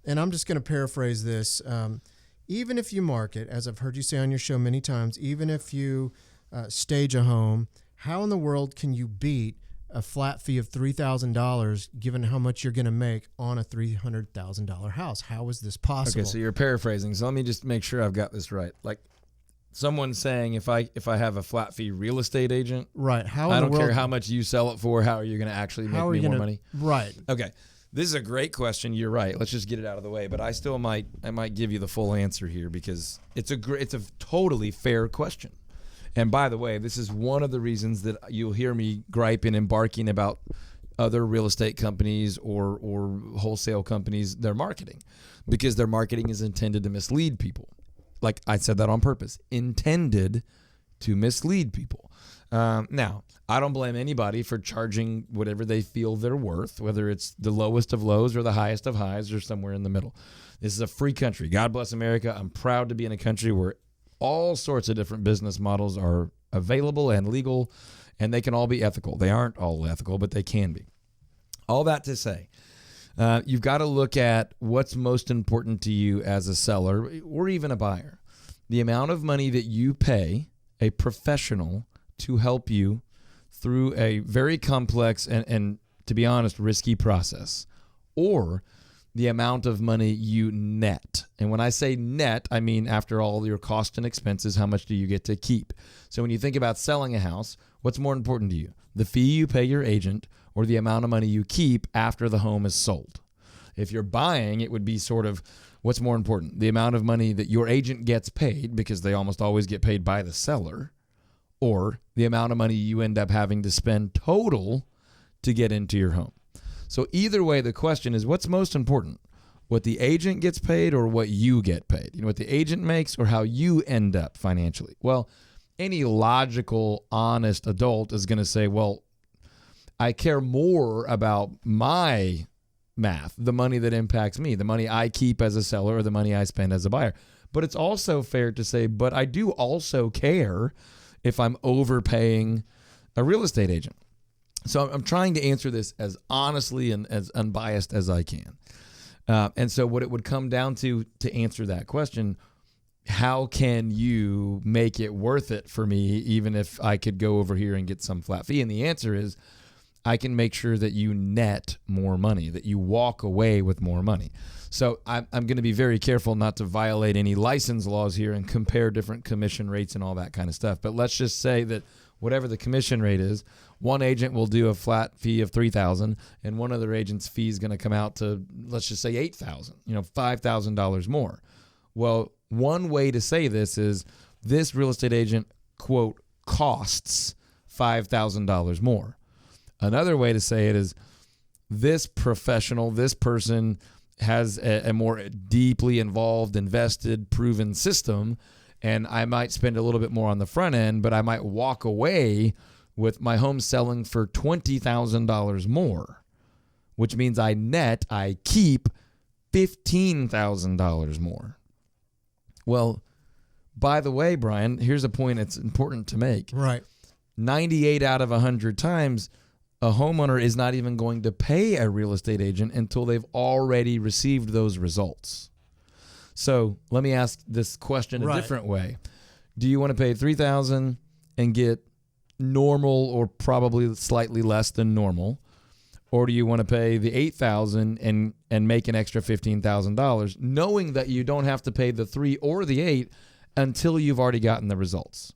and I'm just going to paraphrase this. Even if you market, as I've heard you say on your show many times, even if you stage a home, how in the world can you beat a flat fee of $3,000 given how much you're going to make on a $300,000 house? How is this possible? Okay, so you're paraphrasing. So let me just make sure I've got this right. Like someone saying if I have a flat fee real estate agent, right? I don't care how much you sell it for. How are you going to actually make me more money? Right. Okay. This is a great question. You're right. Let's just get it out of the way. But I still might give you the full answer here because it's a totally fair question. And by the way, this is one of the reasons that you'll hear me griping and barking about other real estate companies or wholesale companies, their marketing, because their marketing is intended to mislead people. Like I said that on purpose, intended to mislead people. Now, I don't blame anybody for charging whatever they feel they're worth, whether it's the lowest of lows or the highest of highs or somewhere in the middle. This is a free country. God bless America. I'm proud to be in a country where all sorts of different business models are available and legal, and they can all be ethical. They aren't all ethical, but they can be. All that to say, you've got to look at what's most important to you as a seller or even a buyer. The amount of money that you pay a professional to help you through a very complex and to be honest, risky process, or the amount of money you net. And when I say net, I mean after all your cost and expenses, how much do you get to keep? So when you think about selling a house, what's more important to you? The fee you pay your agent or the amount of money you keep after the home is sold? If you're buying, it would be sort of what's more important? The amount of money that your agent gets paid, because they almost always get paid by the seller, or the amount of money you end up having to spend total to get into your home. So either way, the question is, what's most important? What the agent gets paid or what you get paid? You know, what the agent makes or how you end up financially? Well, any logical, honest adult is going to say, well, I care more about my math, the money that impacts me, the money I keep as a seller or the money I spend as a buyer. But it's also fair to say, but I do also care if I'm overpaying a real estate agent. So I'm trying to answer this as honestly and as unbiased as I can. And so what it would come down to answer that question, how can you make it worth it for me, even if I could go over here and get some flat fee? And the answer is, I can make sure that you net more money, that you walk away with more money. So I'm going to be very careful not to violate any license laws here and compare different commission rates and all that kind of stuff. But let's just say that whatever the commission rate is, one agent will do a flat fee of $3,000 and one other agent's fee is going to come out to, let's just say $8,000, $5,000 more. Well, one way to say this is this real estate agent, quote, costs $5,000 more. Another way to say it is this professional, this person has a more deeply involved, invested, proven system, and I might spend a little bit more on the front end, but I might walk away with my home selling for $20,000 more, which means I keep $15,000 more. Well, by the way, Brian, here's a point that's important to make. Right. 98 out of 100 times, a homeowner is not even going to pay a real estate agent until they've already received those results. So let me ask this question a different way. Do you want to pay $3,000 and get normal or probably slightly less than normal? Or do you want to pay the $8,000 and make an extra $15,000, knowing that you don't have to pay the 3 or the 8 until you've already gotten the results?